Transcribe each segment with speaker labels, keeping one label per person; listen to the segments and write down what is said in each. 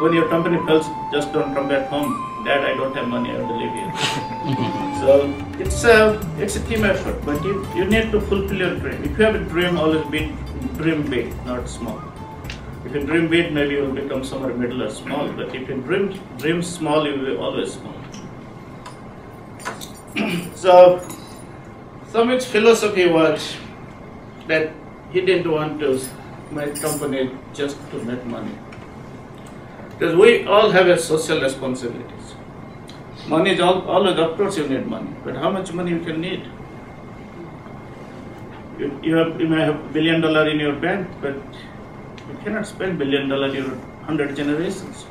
Speaker 1: when your company fails, just don't come back home. Dad, I don't have money, I have to leave you. So it's a team effort, but you need to fulfill your dream. If you have a dream, always dream big, not small. If you dream big, maybe you will become somewhere middle or small, but if you dream small, you will be always small. So Samit's philosophy was that he didn't want to make company just to make money. Because we all have a social responsibilities. Money is always, of course you need money, but how much money you can need? You may have $1 billion in your bank, but you cannot spend $1 billion in 100 generations.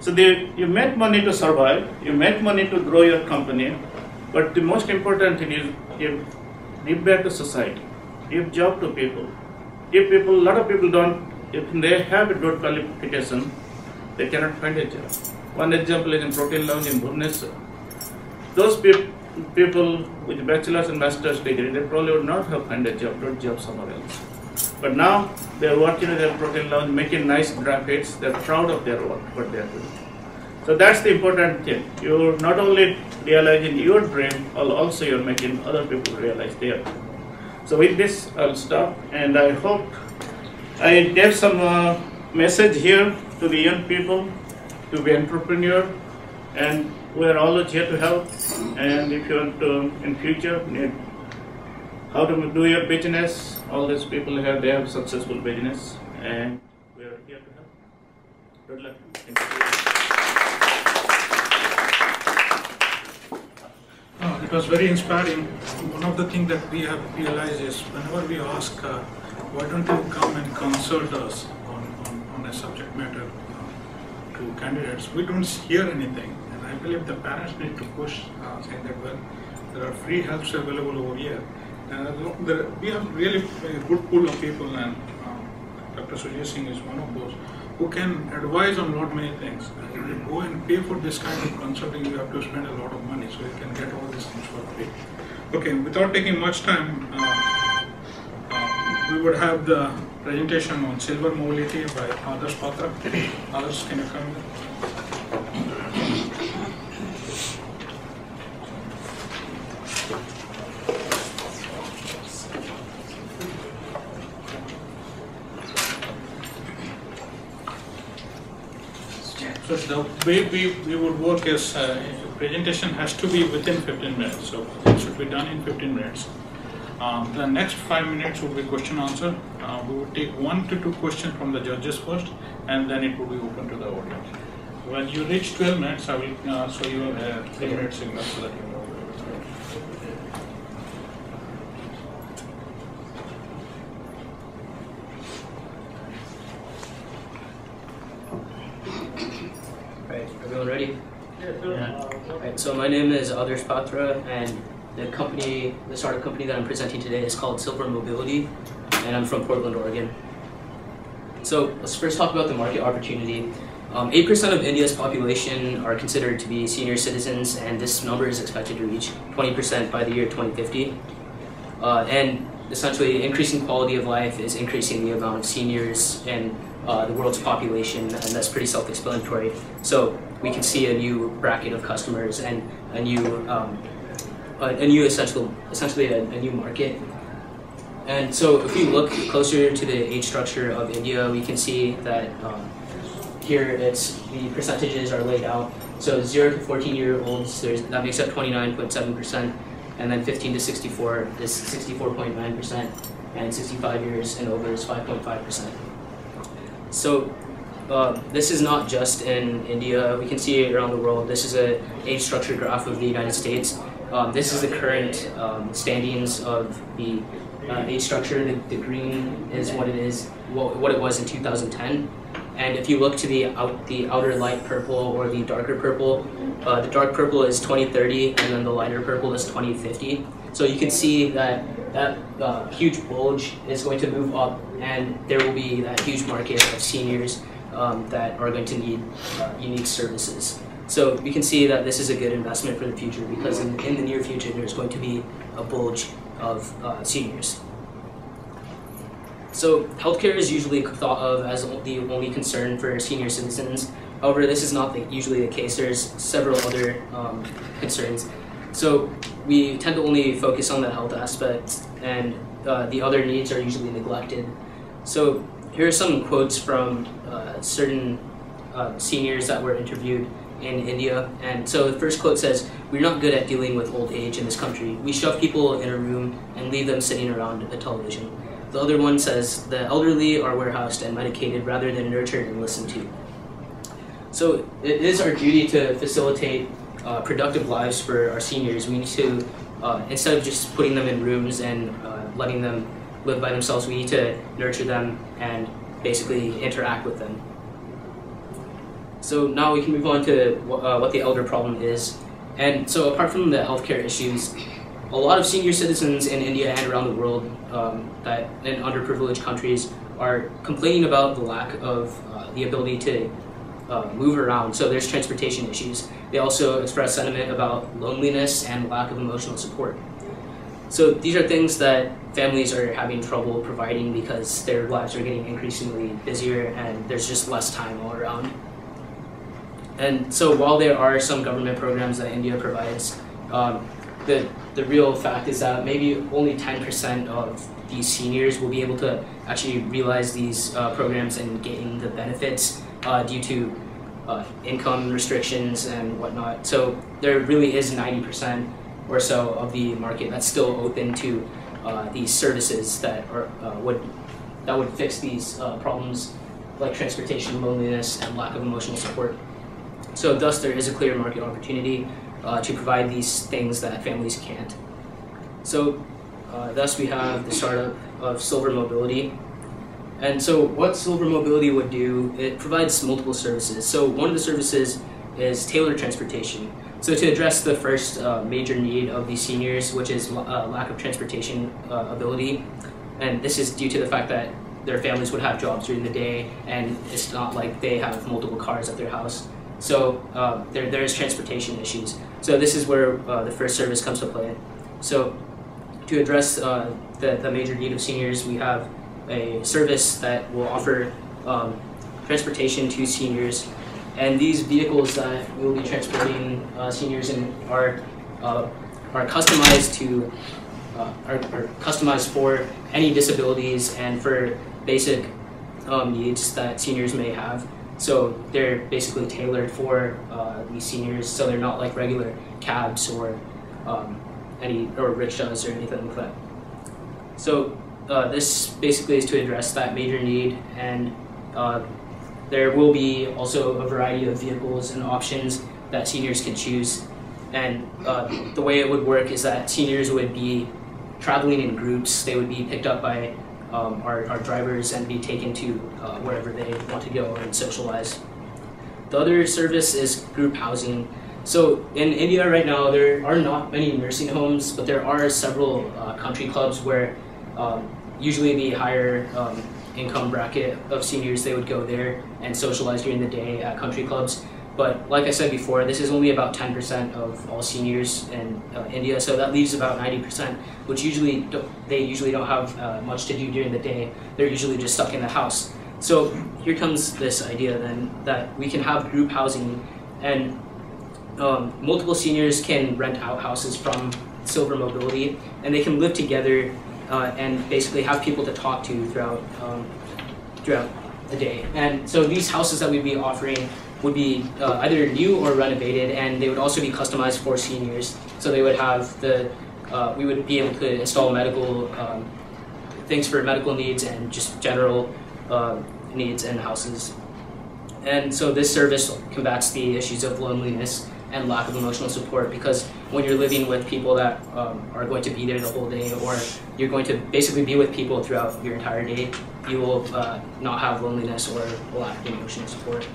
Speaker 1: So you make money to survive, you make money to grow your company, but the most important thing is give back to society, give job to people. A lot of people don't, if they have a good qualification, they cannot find a job. One example is in Protein Lounge in Bhubaneswar. Those people with bachelor's and master's degree, they probably would not have found a good job somewhere else. But now they are working in their Protein Lounge, making nice graphics. They are proud of their work, what they are doing. So that's the important thing. You're not only realizing your dream, also you're making other people realize their dream. So with this, I'll stop, and I hope I gave some message here to the young people to be entrepreneur, and we are always here to help. And if you want to, in future, need how to do your business, all these people here, they have successful business, and we are here to help. Good luck. Thank you.
Speaker 2: It was very inspiring. One of the things that we have realized is whenever we ask, why don't you come and consult us on a subject matter to candidates, we don't hear anything. And I believe the parents need to push, saying that, well, there are free helps available over here. We have really a good pool of people, and Dr. Sujay Singh is one of those who can advise on lot many things. If you go and pay for this kind of consulting, you have to spend a lot of money, so you can get all these things for free. Okay, without taking much time, we would have the presentation on silver mobility by Adarsh Patra. Adarsh, can you come here? So the way we would work is presentation has to be within 15 minutes, so it should be done in 15 minutes. The next 5 minutes will be question answer. We will take 1 to 2 questions from the judges first, and then it will be open to the audience. When you reach 12 minutes, I will show you a 3-minute signal so that you know.
Speaker 3: Everyone ready? Yeah. Right, so my name is Adarsh Patra, and the startup company that I'm presenting today is called Silver Mobility, and I'm from Portland, Oregon. So let's first talk about the market opportunity. 8% of India's population are considered to be senior citizens, and this number is expected to reach 20% by the year 2050. And essentially, increasing quality of life is increasing the amount of seniors in the world's population, and that's pretty self-explanatory. So we can see a new bracket of customers and a new essentially a new market. And so if we look closer to the age structure of India, we can see that here the percentages are laid out. So 0 to 14-year-olds, that makes up 29.7%, and then 15 to 64 is 64.9%, and 65 years and over is 5.5%. So this is not just in India. We can see it around the world. This is an age structure graph of the United States. This is the current standings of the age structure. The green is what it is, what it was in 2010. And if you look to the outer light purple or the darker purple, the dark purple is 2030, and then the lighter purple is 2050. So you can see that huge bulge is going to move up, and there will be that huge market of seniors that are going to need unique services. So we can see that this is a good investment for the future, because in the near future there's going to be a bulge of seniors. So healthcare is usually thought of as the only concern for senior citizens. However, this is not usually the case. There's several other concerns. So we tend to only focus on the health aspect, and the other needs are usually neglected. So here are some quotes from certain seniors that were interviewed in India. And so the first quote says, "We're not good at dealing with old age in this country. We shove people in a room and leave them sitting around a television." The other one says, "The elderly are warehoused and medicated rather than nurtured and listened to." So it is our duty to facilitate productive lives for our seniors. We need to, instead of just putting them in rooms and letting them live by themselves, we need to nurture them and basically interact with them. So now we can move on to what the elder problem is. And so apart from the healthcare issues, a lot of senior citizens in India and around the world that in underprivileged countries are complaining about the lack of the ability to move around. So there's transportation issues. They also express sentiment about loneliness and lack of emotional support. So these are things that families are having trouble providing because their lives are getting increasingly busier and there's just less time all around. And so while there are some government programs that India provides, the real fact is that maybe only 10% of these seniors will be able to actually realize these programs and gain the benefits due to income restrictions and whatnot. So there really is 90% or so of the market that's still open to these services that are would fix these problems like transportation, loneliness, and lack of emotional support. So thus there is a clear market opportunity to provide these things that families can't. So thus we have the startup of Silver Mobility. And so what Silver Mobility would do, it provides multiple services. So one of the services is tailored transportation. So to address the first major need of these seniors, which is lack of transportation ability, and this is due to the fact that their families would have jobs during the day and it's not like they have multiple cars at their house. So there is transportation issues. So this is where the first service comes to play. So to address the major need of seniors, we have a service that will offer transportation to seniors. And these vehicles that we will be transporting seniors in are customized to are customized for any disabilities and for basic needs that seniors may have. So they're basically tailored for these seniors. So they're not like regular cabs or rickshaws or anything like that. So this basically is to address that major need, and there will be also a variety of vehicles and options that seniors can choose. And the way it would work is that seniors would be traveling in groups. They would be picked up by our drivers and be taken to wherever they want to go and socialize. The other service is group housing. So in India right now, there are not many nursing homes, but there are several country clubs where usually the higher income bracket of seniors, they would go there and socialize during the day at country clubs. But like I said before, this is only about 10% of all seniors in India, so that leaves about 90%, which they usually don't have much to do during the day. They're usually just stuck in the house. So here comes this idea then that we can have group housing, and multiple seniors can rent out houses from Silver Mobility, and they can live together and basically have people to talk to throughout the day. And so these houses that we'd be offering would be either new or renovated, and they would also be customized for seniors. So they would have we would be able to install medical things for medical needs and just general needs in houses. And so this service combats the issues of loneliness and lack of emotional support, because when you're living with people that are going to be there the whole day, or you're going to basically be with people throughout your entire day, you will not have loneliness or lack of emotional support.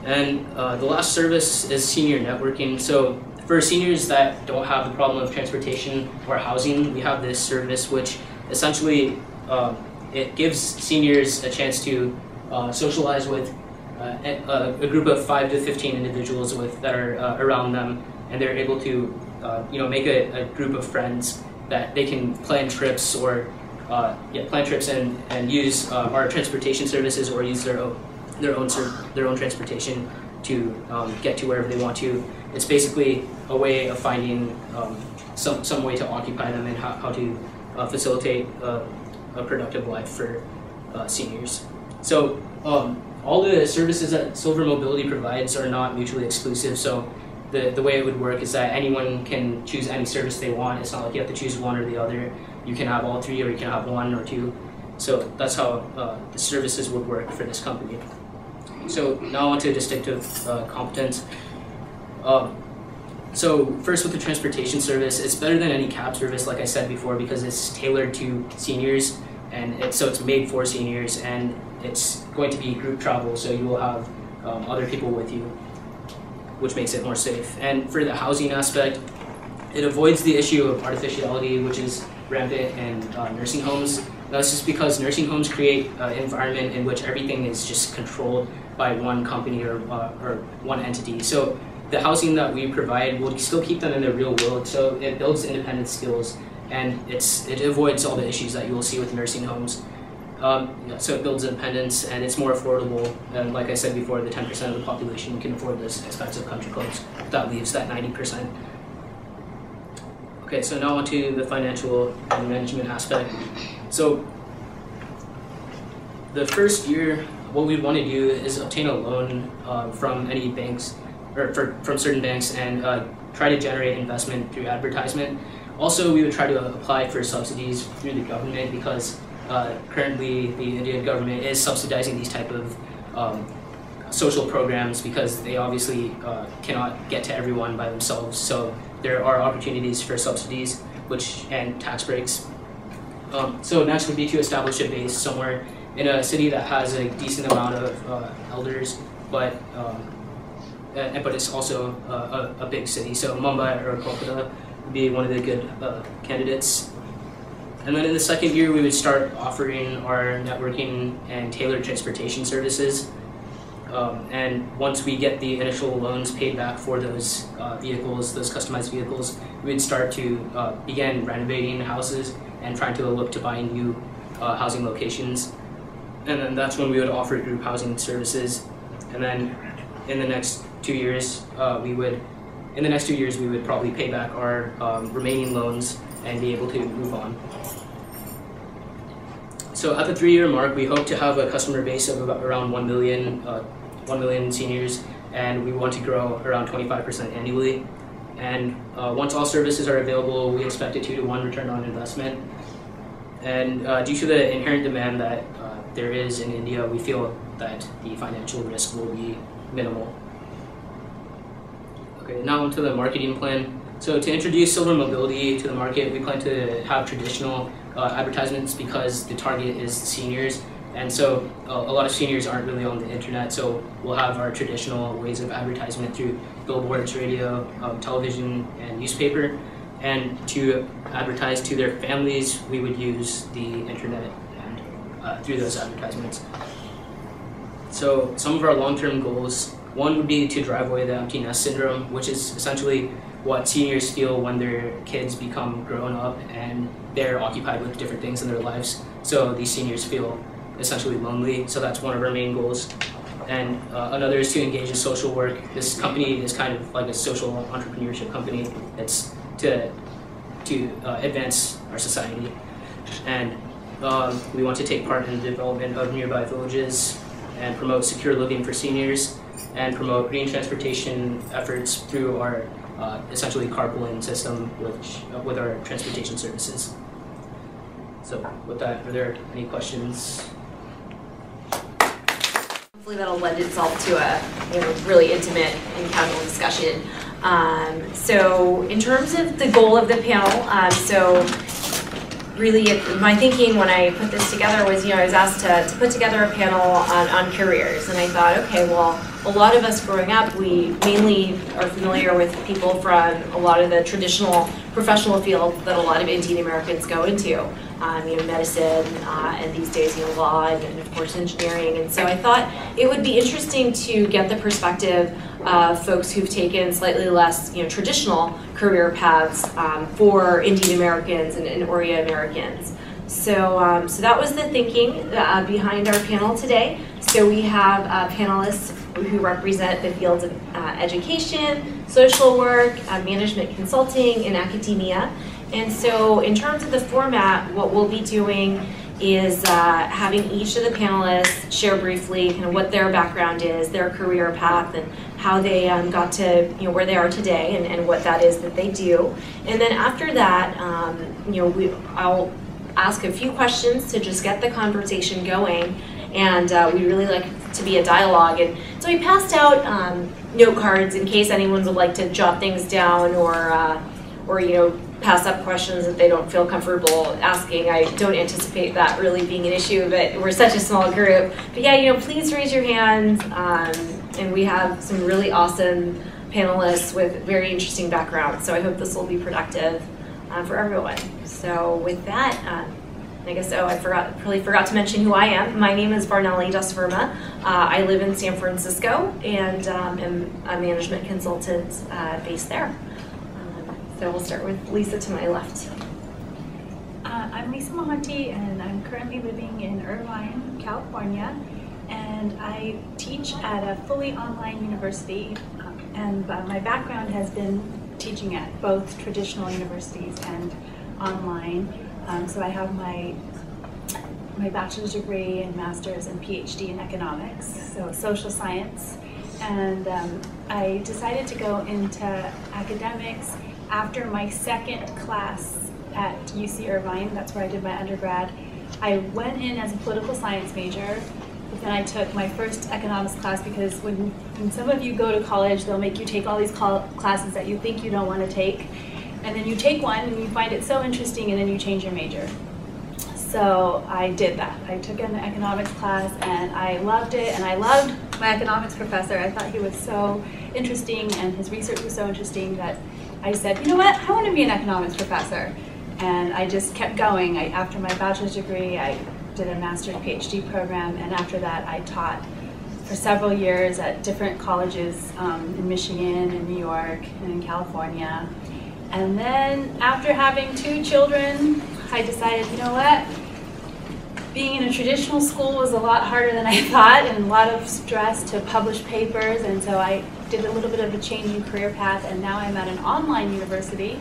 Speaker 3: And the last service is senior networking. So for seniors that don't have the problem of transportation or housing, we have this service which essentially it gives seniors a chance to socialize with a group of 5 to 15 individuals that are around them, and they're able to make a group of friends that they can plan trips or plan trips and use our transportation services or use their own transportation to get to wherever they want to. It's basically a way of finding some way to occupy them and how to facilitate a productive life for seniors. So all the services that Silver Mobility provides are not mutually exclusive. So the way it would work is that anyone can choose any service they want. It's not like you have to choose one or the other. You can have all three, or you can have one or two. So that's how the services would work for this company. So now on to distinctive competence. So first with the transportation service, it's better than any cab service, like I said before, because it's tailored to seniors, and it's made for seniors, and it's going to be group travel, so you will have other people with you, which makes it more safe. And for the housing aspect, it avoids the issue of artificiality, which is rampant in nursing homes. That's just because nursing homes create an environment in which everything is just controlled by one company or one entity. So the housing that we provide will still keep them in the real world, so it builds independent skills, and it avoids all the issues that you will see with nursing homes. So it builds independence, and it's more affordable, and like I said before, the 10% of the population can afford this expensive country clubs. That leaves that 90%. Okay, so now on to the financial and management aspect. So the first year, what we want to do is obtain a loan from any banks, or from certain banks, and try to generate investment through advertisement. Also, we would try to apply for subsidies through the government, because currently the Indian government is subsidizing these type of social programs, because they obviously cannot get to everyone by themselves. So there are opportunities for subsidies and tax breaks. So next would be to establish a base somewhere in a city that has a decent amount of elders, but it's also a big city. So Mumbai or Kolkata would be one of the good candidates. And then in the second year, we would start offering our networking and tailored transportation services. And once we get the initial loans paid back for those vehicles, those customized vehicles, we would start to begin renovating houses and trying to look to buying new housing locations. And then that's when we would offer group housing services. And then in the next 2 years, we would probably pay back our remaining loans and be able to move on. So at the 3-year mark, we hope to have a customer base of about around 1 million seniors, and we want to grow around 25% annually. And once all services are available, we expect a 2-to-1 return on investment. And due to the inherent demand that there is in India, we feel that the financial risk will be minimal. Okay, now onto the marketing plan. So to introduce Silver Mobility to the market, we plan to have traditional advertisements, because the target is seniors, and so a lot of seniors aren't really on the internet, so we'll have our traditional ways of advertisement through billboards, radio, television, and newspaper. And to advertise to their families, we would use the internet and through those advertisements. So some of our long-term goals, one would be to drive away the empty nest syndrome, which is essentially what seniors feel when their kids become grown up and they're occupied with different things in their lives. So these seniors feel essentially lonely, so that's one of our main goals. And another is to engage in social work. This company is kind of like a social entrepreneurship company. It's to advance our society. And we want to take part in the development of nearby villages and promote secure living for seniors, and promote green transportation efforts through our essentially carpooling system with our transportation services. So with that, are there any questions?
Speaker 4: Hopefully that'll lend itself to a really intimate and casual discussion. So in terms of the goal of the panel, so really my thinking when I put this together was, I was asked to put together a panel on careers, and I thought, okay, well, a lot of us growing up, we mainly are familiar with people from a lot of the traditional professional fields that a lot of Indian Americans go into, medicine, and these days, law, and of course engineering. And so I thought it would be interesting to get the perspective of folks who've taken slightly less, traditional career paths for Indian Americans and Oriya Americans. So, so that was the thinking behind our panel today. So we have panelists who represent the fields of education, social work, management consulting, and academia. And so in terms of the format, what we'll be doing is having each of the panelists share briefly kind of what their background is, their career path, and how they got to where they are today, and what that is that they do. And then after that, I'll ask a few questions to just get the conversation going, and we really like to be a dialogue. And so we passed out note cards in case anyone would like to jot things down or pass up questions that they don't feel comfortable asking. I don't anticipate that really being an issue, but we're such a small group. But yeah, please raise your hand. And we have some really awesome panelists with very interesting backgrounds. So I hope this will be productive for everyone. So with that, I guess I probably forgot to mention who I am. My name is Varnali Dasverma. I live in San Francisco and am a management consultant based there. So we'll start with Lisa to my left.
Speaker 5: I'm Lisa Mohanty, and I'm currently living in Irvine, California, and I teach at a fully online university, and my background has been teaching at both traditional universities and online. So I have my bachelor's degree and master's and PhD in economics, so social science, and I decided to go into academics after my second class at UC Irvine. That's where I did my undergrad. I went in as a political science major, but then I took my first economics class, because when some of you go to college, they'll make you take all these classes that you think you don't want to take, and then you take one and you find it so interesting, and then you change your major. So I did that. I took an economics class and I loved it, and I loved my economics professor. I thought he was so interesting and his research was so interesting that I said, you know what, I want to be an economics professor. And I just kept going. After my bachelor's degree, I did a master's PhD program, and after that I taught for several years at different colleges in Michigan and New York and in California. And then after having 2 children, I decided, you know what, being in a traditional school was a lot harder than I thought, and a lot of stress to publish papers, and so I did a little bit of a change in career path, and now I'm at an online university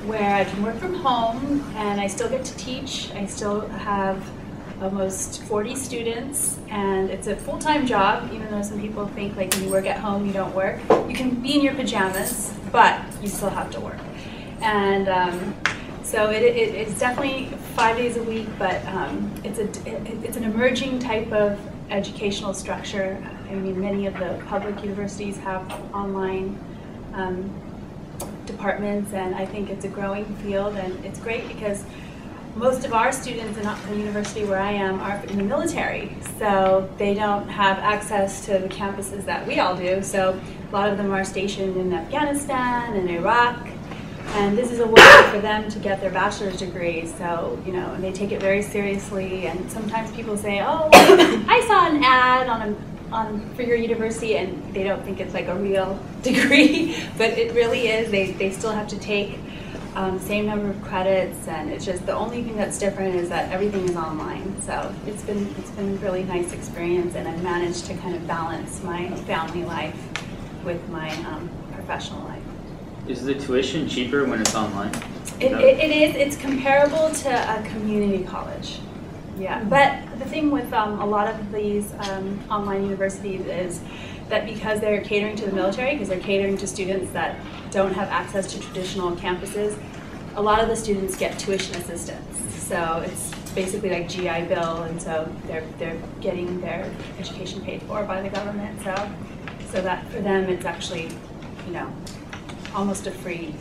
Speaker 5: where I can work from home and I still get to teach. I still have almost 40 students, and it's a full-time job, even though some people think like when you work at home you don't work. You can be in your pajamas, but you still have to work. And so it's definitely 5 days a week, but it's an emerging type of educational structure. I mean, many of the public universities have online departments, and I think it's a growing field, and it's great because most of our students in the university where I am are in the military, so they don't have access to the campuses that we all do. So a lot of them are stationed in Afghanistan and Iraq, and this is a way for them to get their bachelor's degree. So, and they take it very seriously, and sometimes people say, oh, I saw an ad for your university, and they don't think it's like a real degree, but it really is. They still have to take same number of credits, and it's just the only thing that's different is that everything is online. So it's been a really nice experience, and I've managed to kind of balance my family life with my professional life.
Speaker 6: Is the tuition cheaper when it's online?
Speaker 5: It is. It's comparable to a community college. Yeah, but the thing with a lot of these online universities is that because they're catering to the military, because they're catering to students that don't have access to traditional campuses, a lot of the students get tuition assistance. So it's basically like GI Bill, and so they're getting their education paid for by the government. So that for them it's actually, almost a free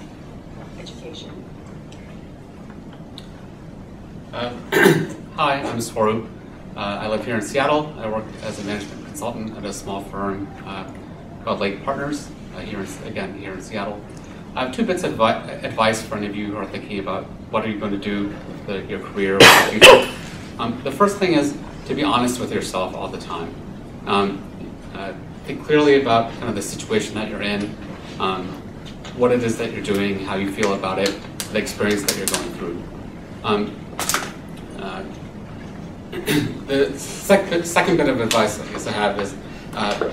Speaker 5: education.
Speaker 7: Hi, I'm Swaroop. I live here in Seattle. I work as a management consultant at a small firm called Lake Partners, here in Seattle. I have 2 bits of advice for any of you who are thinking about what are you going to do with your career or the future. The first thing is to be honest with yourself all the time. Think clearly about kind of the situation that you're in, what it is that you're doing, how you feel about it, the experience that you're going through. The second bit of advice I guess I have is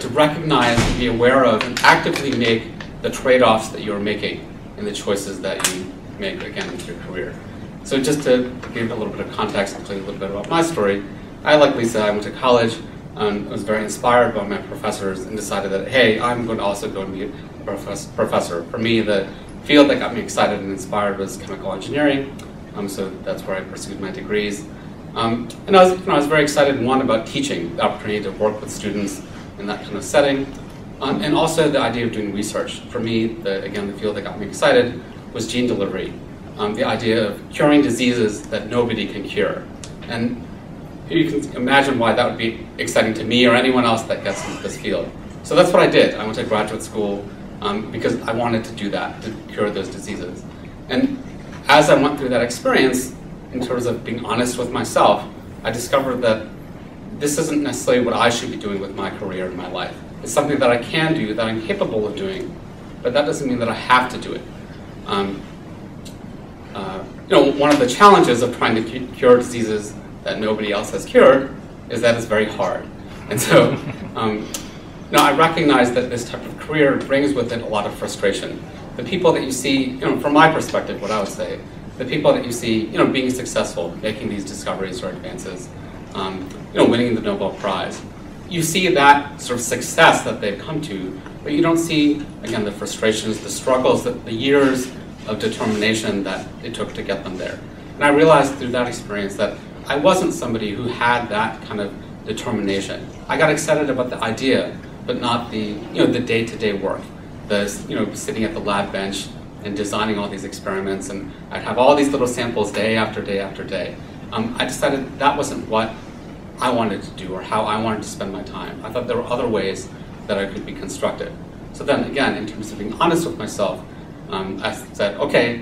Speaker 7: to recognize, be aware of, and actively make the trade-offs that you're making in the choices that you make, again, with your career. So just to give a little bit of context and tell you a little bit about my story, I, like Lisa, I went to college, was very inspired by my professors and decided that, hey, I'm going to also go and be a professor. For me, the field that got me excited and inspired was chemical engineering, so that's where I pursued my degrees. And I was very excited, one, about teaching, the opportunity to work with students in that kind of setting, and also the idea of doing research. For me, again, the field that got me excited was gene delivery, the idea of curing diseases that nobody can cure. And you can imagine why that would be exciting to me or anyone else that gets into this field. So that's what I did. I went to graduate school because I wanted to do that, to cure those diseases. And as I went through that experience, in terms of being honest with myself, I discovered that this isn't necessarily what I should be doing with my career and my life. It's something that I can do, that I'm capable of doing, but that doesn't mean that I have to do it. One of the challenges of trying to cure diseases that nobody else has cured is that it's very hard. And so, I recognize that this type of career brings with it a lot of frustration. The people that you see, from my perspective, what I would say, the people that you see, being successful, making these discoveries or advances, winning the Nobel Prize, you see that sort of success that they've come to, but you don't see, again, the frustrations, the struggles, the years of determination that it took to get them there. And I realized through that experience that I wasn't somebody who had that kind of determination. I got excited about the idea, but not the day-to-day work, sitting at the lab bench and designing all these experiments, and I'd have all these little samples day after day after day. I decided that wasn't what I wanted to do or how I wanted to spend my time. I thought there were other ways that I could be constructive. So then again, in terms of being honest with myself, I said, okay,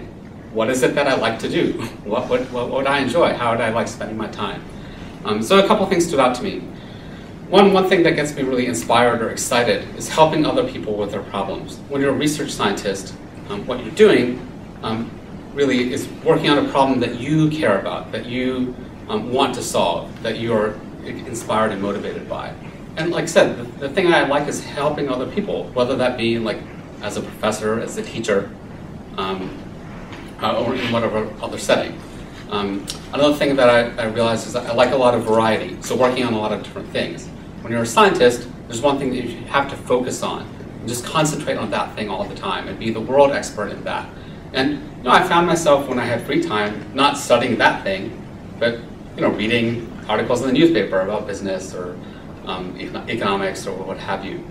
Speaker 7: what is it that I like to do? What would I enjoy? How would I like spending my time? So a couple things stood out to me. One thing that gets me really inspired or excited is helping other people with their problems. When you're a research scientist, what you're doing really is working on a problem that you care about, that you want to solve, that you're inspired and motivated by. And like I said, the thing I like is helping other people, whether that be like as a professor, as a teacher, or in whatever other setting. Another thing that I realized is that I like a lot of variety, so working on a lot of different things. When you're a scientist, there's one thing that you have to focus on, and just concentrate on that thing all the time, and be the world expert in that. And I found myself, when I had free time, not studying that thing, but reading articles in the newspaper about business or economics or what have you.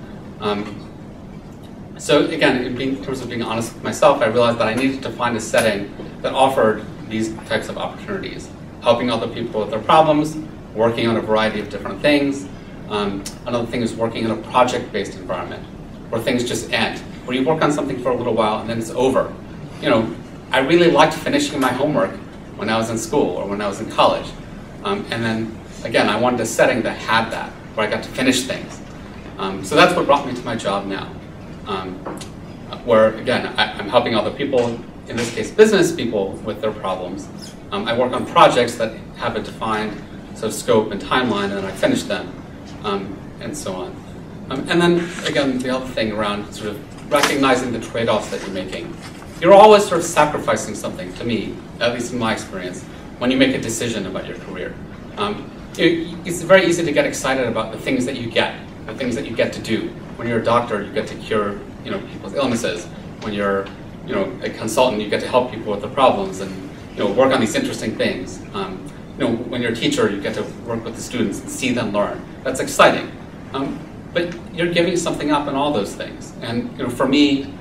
Speaker 7: So again, in terms of being honest with myself, I realized that I needed to find a setting that offered these types of opportunities, helping other people with their problems, working on a variety of different things. Another thing is working in a project-based environment, where things just end, where you work on something for a little while and then it's over. I really liked finishing my homework when I was in school or when I was in college. And then, again, I wanted a setting that had that, where I got to finish things. So that's what brought me to my job now, where, again, I'm helping other people, in this case, business people, with their problems. I work on projects that have a defined sort of scope and timeline, and I finish them, and so on. And then, again, the other thing around sort of recognizing the trade-offs that you're making. You're always sort of sacrificing something, to me, at least in my experience, when you make a decision about your career. It's very easy to get excited about the things that you get, the things that you get to do. When you're a doctor, you get to cure people's illnesses. When you're a consultant, you get to help people with their problems and work on these interesting things. When you're a teacher, you get to work with the students and see them learn. That's exciting. But you're giving something up in all those things. And for me,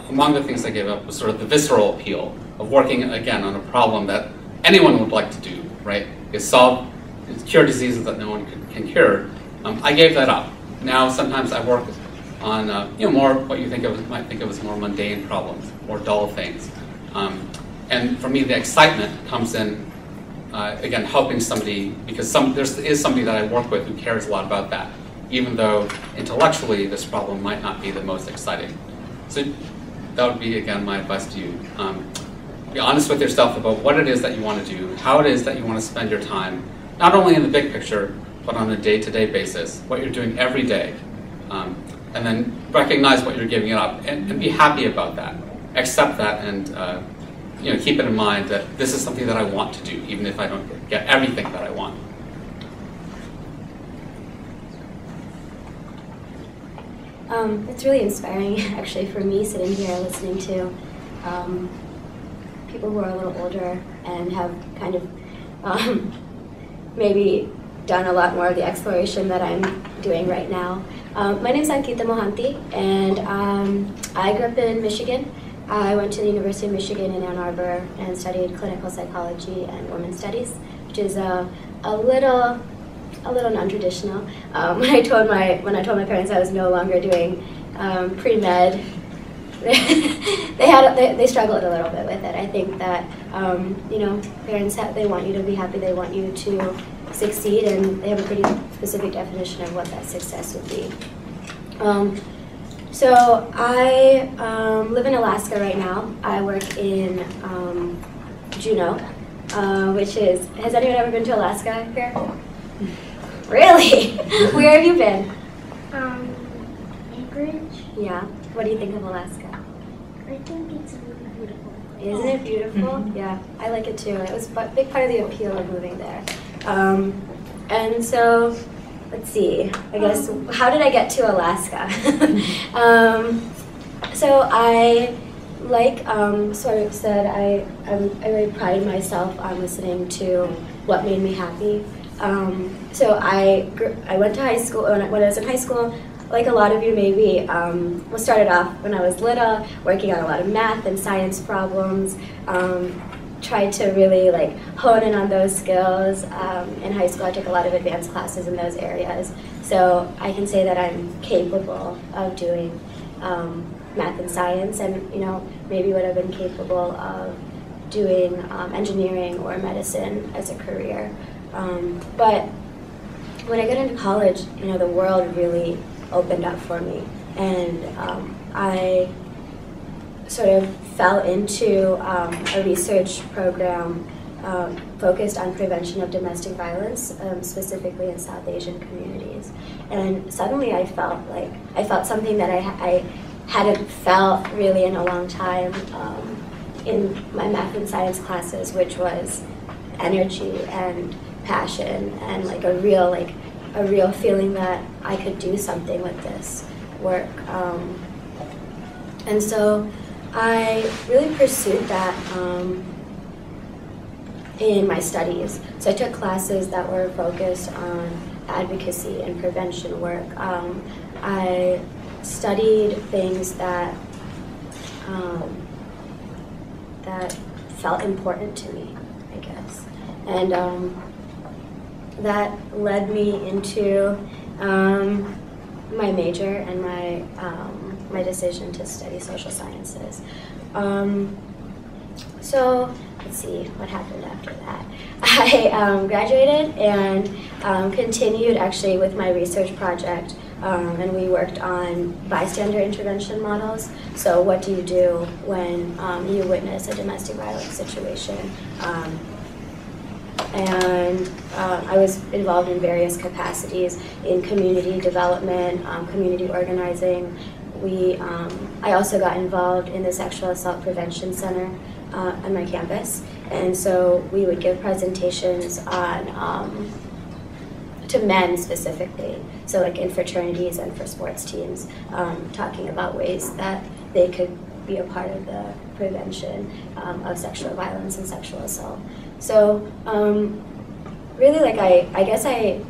Speaker 7: among the things I gave up was sort of the visceral appeal of working, again, on a problem that anyone would like to do, right? Is cure diseases that no one can cure. I gave that up. Now sometimes I work on more what you might think of as more mundane problems, more dull things. And for me, the excitement comes in, again, helping somebody, because there is somebody that I work with who cares a lot about that, even though intellectually this problem might not be the most exciting. So that would be, again, my advice to you. be honest with yourself about what it is that you want to do, how it is that you want to spend your time, not only in the big picture, but on a day-to-day basis, what you're doing every day. And then recognize what you're giving up and be happy about that. Accept that and keep it in mind that this is something that I want to do, even if I don't get everything that I want.
Speaker 8: It's really inspiring, actually, for me sitting here listening to people who are a little older and have kind of maybe done a lot more of the exploration that I'm doing right now. My name is Ankita Mohanty, and I grew up in Michigan. I went to the University of Michigan in Ann Arbor and studied clinical psychology and women's studies, which is a little non-traditional. When I told my parents I was no longer doing pre-med, they struggled a little bit with it. I think that parents they want you to be happy, they want you to succeed, and they have a pretty specific definition of what that success would be. So I live in Alaska right now. I work in Juneau, which is, has anyone ever been to Alaska here? Really? Where have you been?
Speaker 9: Anchorage.
Speaker 8: Yeah. What do you think of Alaska?
Speaker 9: I think it's really beautiful.
Speaker 8: Isn't it beautiful? Yeah, I like it too. It was a big part of the appeal of moving there. And so, let's see, I guess, how did I get to Alaska? So I, like sort of said, I really pride myself on listening to what made me happy. So I went to high school, when I was in high school, like a lot of you maybe, started off when I was little, working on a lot of math and science problems, tried to really hone in on those skills. In high school I took a lot of advanced classes in those areas, so I can say that I'm capable of doing math and science, and maybe would have been capable of doing engineering or medicine as a career. But when I got into college, the world really opened up for me, and I sort of fell into a research program focused on prevention of domestic violence, specifically in South Asian communities. And suddenly I felt something that I hadn't felt really in a long time in my math and science classes, which was energy and passion and a real feeling that I could do something with this work. And so I really pursued that in my studies. So I took classes that were focused on advocacy and prevention work. I studied things that that felt important to me, I guess. And that led me into my major and my decision to study social sciences. So let's see what happened after that. I graduated and continued actually with my research project, and we worked on bystander intervention models. So what do you do when you witness a domestic violence situation? And I was involved in various capacities in community development, community organizing. I also got involved in the Sexual Assault Prevention Center on my campus, and so we would give presentations on to men specifically, so in fraternities and for sports teams, talking about ways that they could be a part of the prevention of sexual violence and sexual assault. So really, I guess I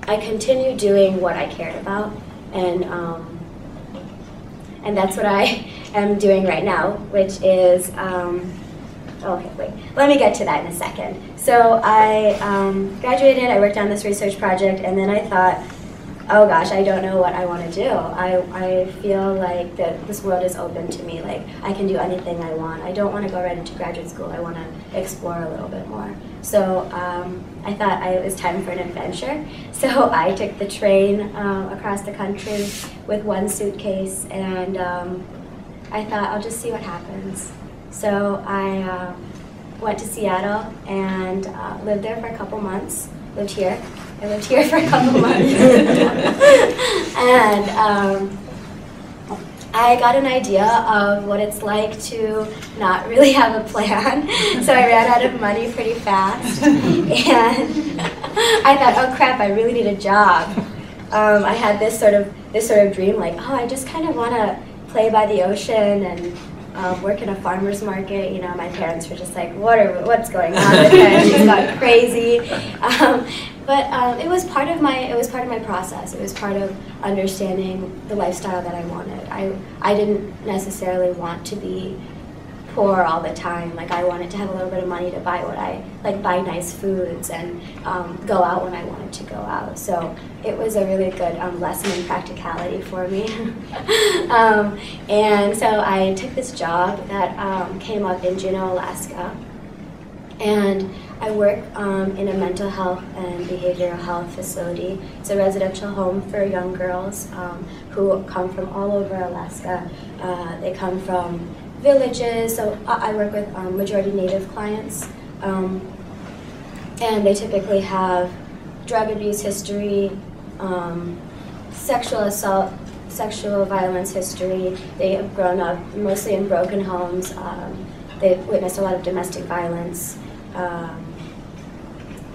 Speaker 8: continued doing what I cared about, and that's what I am doing right now, which is, okay, wait, let me get to that in a second. So I graduated, I worked on this research project, and then I thought, oh gosh, I don't know what I want to do. I feel like that this world is open to me, I can do anything I want. I don't want to go right into graduate school, I want to explore a little bit more. So I thought it was time for an adventure. So I took the train across the country with one suitcase, and I thought I'll just see what happens. So I went to Seattle and lived there for a couple months. I lived here for a couple months. And I got an idea of what it's like to not really have a plan. So I ran out of money pretty fast. And I thought, oh crap, I really need a job. I had this sort of dream, like, oh, I just kind of want to play by the ocean and work in a farmer's market. You know, my parents were just like, what's going on with her? She's gone crazy. But it was part of my process. It was part of understanding the lifestyle that I wanted. I didn't necessarily want to be poor all the time. Like, I wanted to have a little bit of money to buy buy nice foods and go out when I wanted to go out. So it was a really good lesson in practicality for me. And so I took this job that came up in Juneau, Alaska. And I work in a mental health and behavioral health facility. It's a residential home for young girls who come from all over Alaska. They come from villages, so I work with majority Native clients. And they typically have drug abuse history, sexual assault, sexual violence history. They have grown up mostly in broken homes. They've witnessed a lot of domestic violence,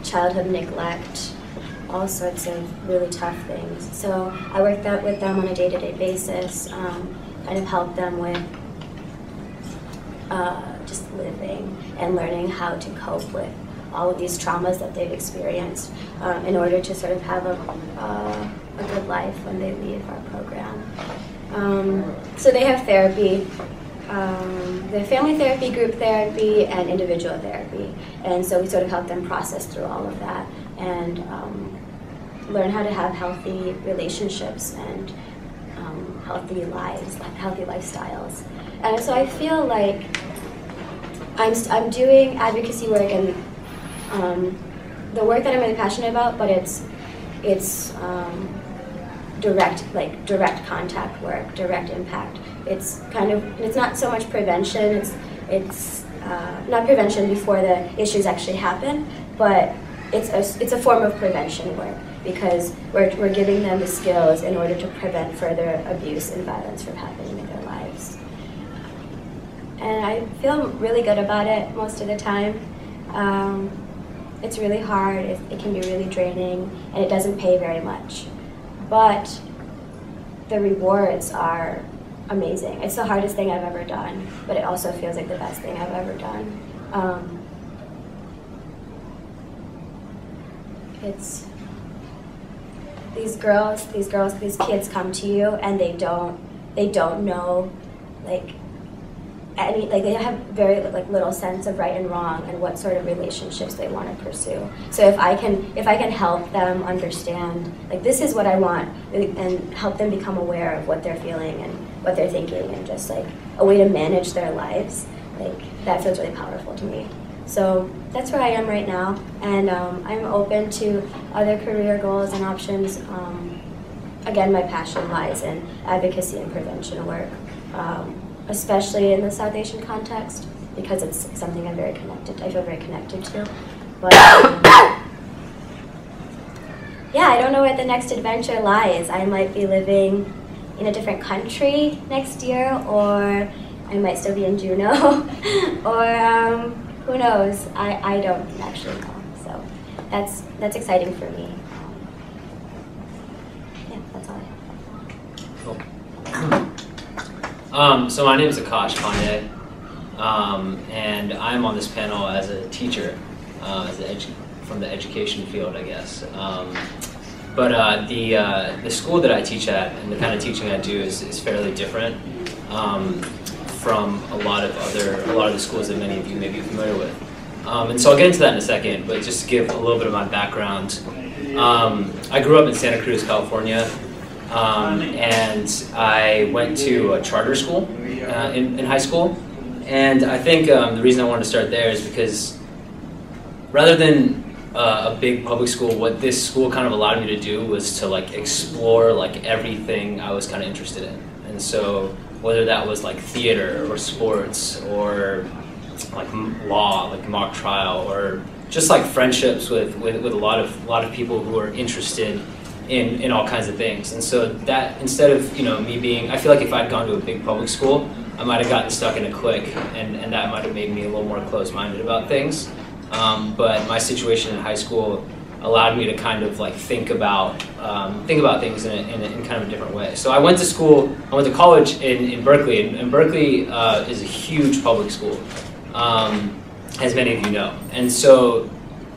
Speaker 8: childhood neglect, all sorts of really tough things. So I work with them on a day-to-day basis, kind of help them with just living and learning how to cope with all of these traumas that they've experienced in order to sort of have a good life when they leave our program. So they have therapy. The family therapy, group therapy, and individual therapy. And so we sort of help them process through all of that and learn how to have healthy relationships and healthy lives, healthy lifestyles. And so I feel like I'm doing advocacy work and the work that I'm really passionate about, but it's direct contact work, direct impact. It's not so much prevention. It's not prevention before the issues actually happen, but it's a form of prevention work because we're giving them the skills in order to prevent further abuse and violence from happening in their lives. And I feel really good about it most of the time. It's really hard. It can be really draining, and it doesn't pay very much, but the rewards are amazing. It's the hardest thing I've ever done, but it also feels like the best thing I've ever done. It's these kids come to you and they don't know they have very little sense of right and wrong and what sort of relationships they want to pursue. So if I can help them understand this is what I want and help them become aware of what they're feeling and what they're thinking and just a way to manage their lives, that feels really powerful to me. So that's where I am right now, and I'm open to other career goals and options. Again, my passion lies in advocacy and prevention work. Especially in the South Asian context, because it's something I feel very connected to. But yeah, I don't know where the next adventure lies. I might be living in a different country next year, or I might still be in Juneau, or who knows? I don't actually know. So that's exciting for me. Yeah, that's all I have.
Speaker 3: Cool. So my name is Akash Pandey, and I'm on this panel as a teacher, from the education field, I guess. But the school that I teach at and the kind of teaching I do is fairly different from a lot of the schools that many of you may be familiar with. And so I'll get into that in a second, but just to give a little bit of my background. I grew up in Santa Cruz, California. And I went to a charter school in high school, and I think the reason I wanted to start there is because rather than a big public school, what this school kind of allowed me to do was to explore everything I was kind of interested in. And so whether that was like theater or sports or like law, like mock trial, or just like friendships with a lot of people who are interested in all kinds of things. And so that, instead of, you know, me being, I feel like if I'd gone to a big public school, I might have gotten stuck in a clique, and that might have made me a little more close-minded about things. But my situation in high school allowed me to kind of like think about things in kind of a different way. So I went to college in Berkeley, and Berkeley is a huge public school, as many of you know. And so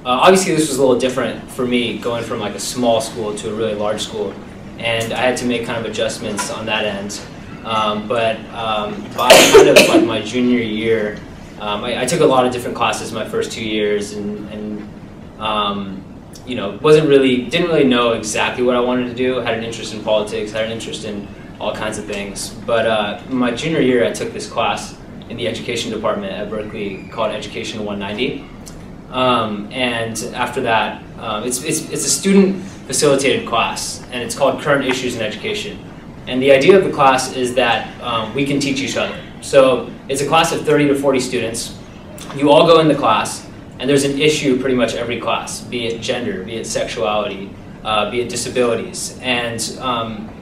Speaker 3: obviously this was a little different for me, going from like a small school to a really large school, and I had to make kind of adjustments on that end. But by kind of like my junior year, I took a lot of different classes my first 2 years, and you know, didn't really know exactly what I wanted to do. Had an interest in politics, had an interest in all kinds of things. But my junior year, I took this class in the education department at Berkeley called Education 190. And after that, it's a student facilitated class, and it's called Current Issues in Education. And the idea of the class is that we can teach each other. So it's a class of 30 to 40 students. You all go in the class, and there's an issue pretty much every class, be it gender, be it sexuality, be it disabilities. And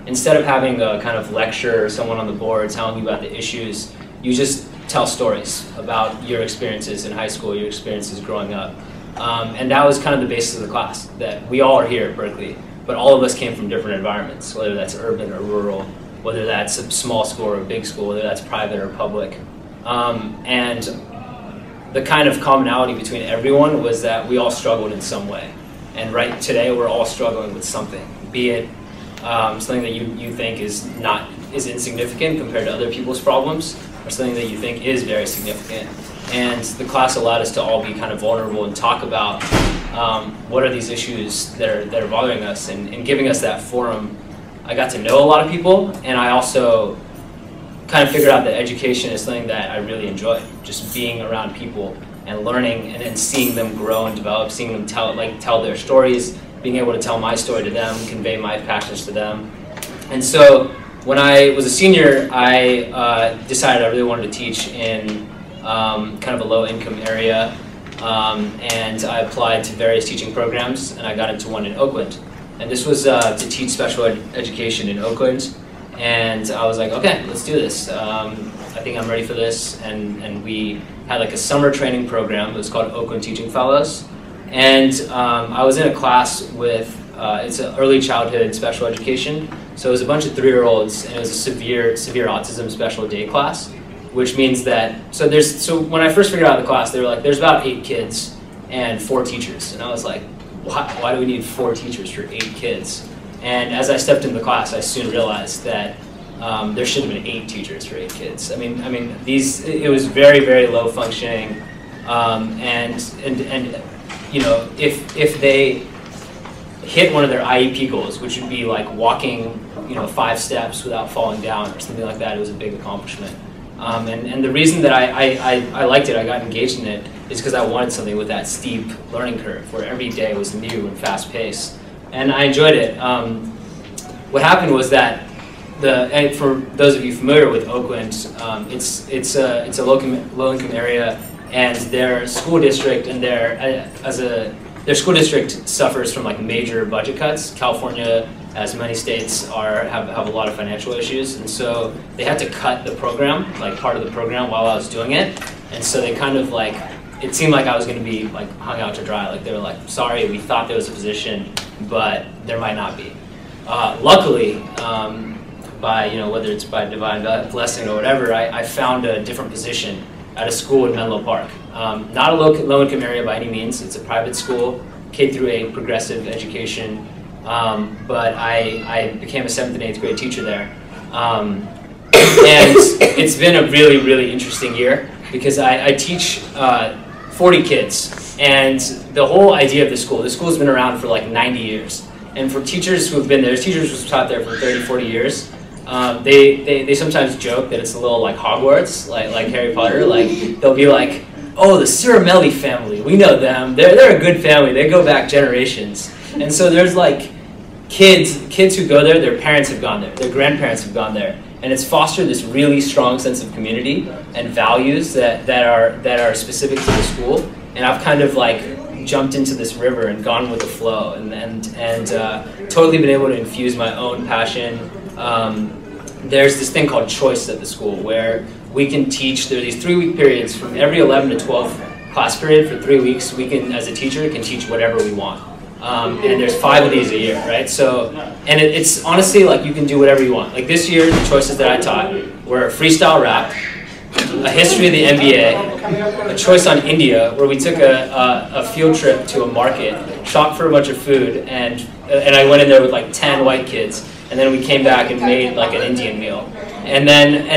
Speaker 3: instead of having a kind of lecture or someone on the board telling you about the issues, you just tell stories about your experiences in high school, your experiences growing up. And that was kind of the basis of the class, that we all are here at Berkeley, but all of us came from different environments, whether that's urban or rural, whether that's a small school or a big school, whether that's private or public. And the kind of commonality between everyone was that we all struggled in some way. And right today, we're all struggling with something, be it something that you think is insignificant compared to other people's problems, or something that you think is very significant. And the class allowed us to all be kind of vulnerable and talk about what are these issues that are bothering us, and giving us that forum. I got to know a lot of people, and I also kind of figured out that education is something that I really enjoy, just being around people and learning and seeing them grow and develop, seeing them tell their stories, being able to tell my story to them, convey my passions to them. And so when I was a senior, I decided I really wanted to teach in kind of a low-income area, and I applied to various teaching programs, and I got into one in Oakland. And this was to teach special education in Oakland. And I was like, okay, let's do this. I think I'm ready for this. And we had like a summer training program. It was called Oakland Teaching Fellows. And I was in a class with, it's an early childhood special education. So it was a bunch of 3-year-olds, and it was a severe autism special day class, which means that, so when I first figured out the class, they were like, there's about 8 kids and 4 teachers. And I was like, why do we need 4 teachers for 8 kids? And as I stepped into the class, I soon realized that there should have been 8 teachers for 8 kids. I mean, it was very, very low functioning, and you know, if they hit one of their IEP goals, which would be like walking, you know, 5 steps without falling down or something like that, it was a big accomplishment. And the reason that I liked it, I got engaged in it, is because I wanted something with that steep learning curve, where every day was new and fast paced. And I enjoyed it. What happened was that, and for those of you familiar with Oakland, it's a low-income area, and their school district their school district suffers from like major budget cuts. California, as many states have a lot of financial issues, and so they had to cut the program, like part of the program, while I was doing it. And so they kind of like, it seemed like I was going to be like hung out to dry. Like they were like, sorry, we thought there was a position, but there might not be. Luckily, by, you know, whether it's by divine blessing or whatever, I found a different position at a school in Menlo Park. Not a low-income area by any means. It's a private school, K through 8 progressive education. But I became a 7th and 8th grade teacher there. And it's been a really, really interesting year, because I teach 40 kids. And the whole idea of the school's been around for like 90 years. And for teachers who have been there, teachers who've taught there for 30, 40 years, they sometimes joke that it's a little like Hogwarts, like Harry Potter. Like they'll be like, oh, the Ciramelli family, we know them. They're a good family. They go back generations. And so there's like kids who go there, their parents have gone there, their grandparents have gone there, and it's fostered this really strong sense of community and values that are specific to the school. And I've kind of like jumped into this river and gone with the flow, and totally been able to infuse my own passion. There's this thing called choice at the school where we can teach. There are these 3-week periods from every 11 to 12 class period for 3 weeks. We can, as a teacher, can teach whatever we want. And there's 5 of these a year, right? So, and it's honestly like you can do whatever you want. Like this year, the choices that I taught were freestyle rap, a history of the NBA, a choice on India, where we took a field trip to a market, shopped for a bunch of food, and I went in there with like 10 white kids, and then we came back and made like an Indian meal. And then,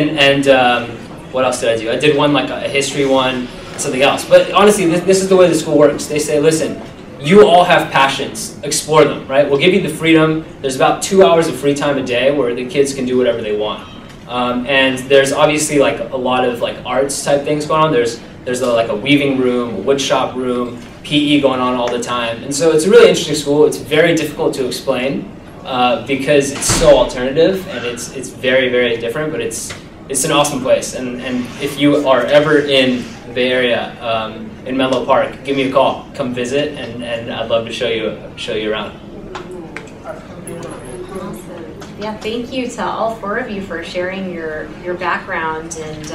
Speaker 3: what else did I do? I did one like a history one, something else. But honestly, this is the way the school works. They say, listen, you all have passions, explore them, right? We'll give you the freedom. There's about 2 hours of free time a day where the kids can do whatever they want. And there's obviously like a lot of like arts type things going on. There's like a weaving room, a wood shop room, PE going on all the time. And so it's a really interesting school. It's very difficult to explain because it's so alternative and it's very, very different, but it's an awesome place. And if you are ever in the Bay Area, in Menlo Park, give me a call. Come visit, and I'd love to show you around.
Speaker 4: Yeah, thank you to all 4 of you for sharing your background. And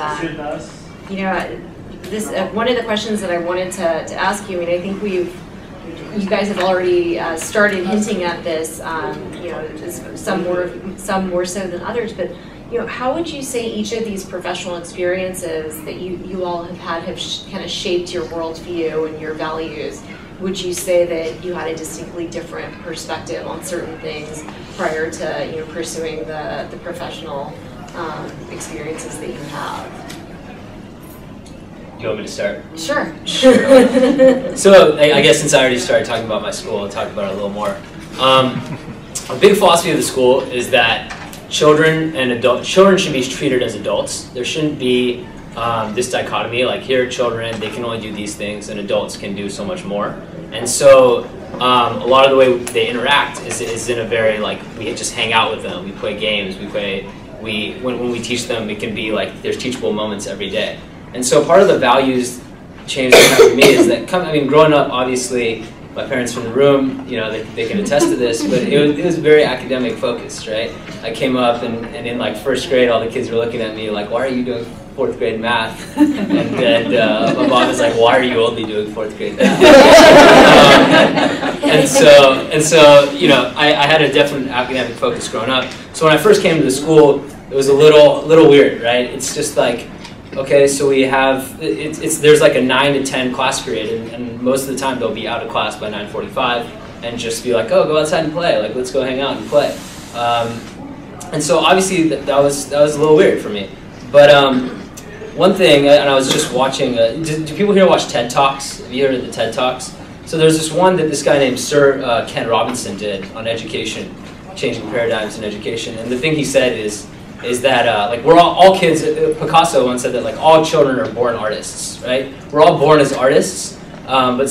Speaker 4: you know, this one of the questions that I wanted to ask you, and I think you guys have already started hinting at this. You know, some more so than others, but you know, how would you say each of these professional experiences that you all have had have kind of shaped your worldview and your values? Would you say that you had a distinctly different perspective on certain things prior to pursuing the professional experiences that you have?
Speaker 3: Do you want me to start?
Speaker 4: Sure.
Speaker 3: So I guess since I already started talking about my school, I'll talk about it a little more. A big philosophy of the school is that children should be treated as adults. There shouldn't be this dichotomy, like here are children, they can only do these things, and adults can do so much more. And so a lot of the way they interact is in a very, like, we just hang out with them, we play games, when we teach them, it can be like, there's teachable moments every day. And so part of the values change that for me is that, growing up, obviously, my parents from the room, they can attest to this, but it was very academic focused, right? I came up and in like 1st grade, all the kids were looking at me like, why are you doing 4th grade math? And my mom was like, why are you only doing 4th grade math? And so I had a definite academic focus growing up. So when I first came to the school, it was a little weird, right? It's just like, okay, so we have, there's like a 9 to 10 class period, and most of the time they'll be out of class by 9:45 and just be like, oh, go outside and play, like let's go hang out and play. And so obviously that was a little weird for me. But one thing, and I was just watching, do people here watch TED Talks? Have you heard of the TED Talks? So there's this one that this guy named Sir Ken Robinson did on education, changing paradigms in education, and the thing he said is that like we're all kids. Picasso once said that like all children are born artists, right? We're all born as artists, but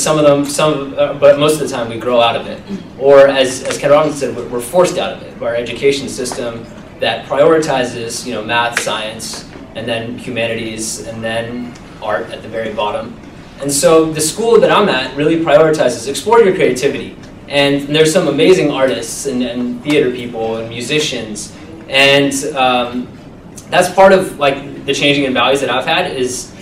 Speaker 3: but most of the time we grow out of it. Or as Ken Robinson said, we're forced out of it by our education system that prioritizes math, science, and then humanities, and then art at the very bottom. And so the school that I'm at really prioritizes explore your creativity. And there's some amazing artists and theater people and musicians. And that's part of like the changing in values that I've had is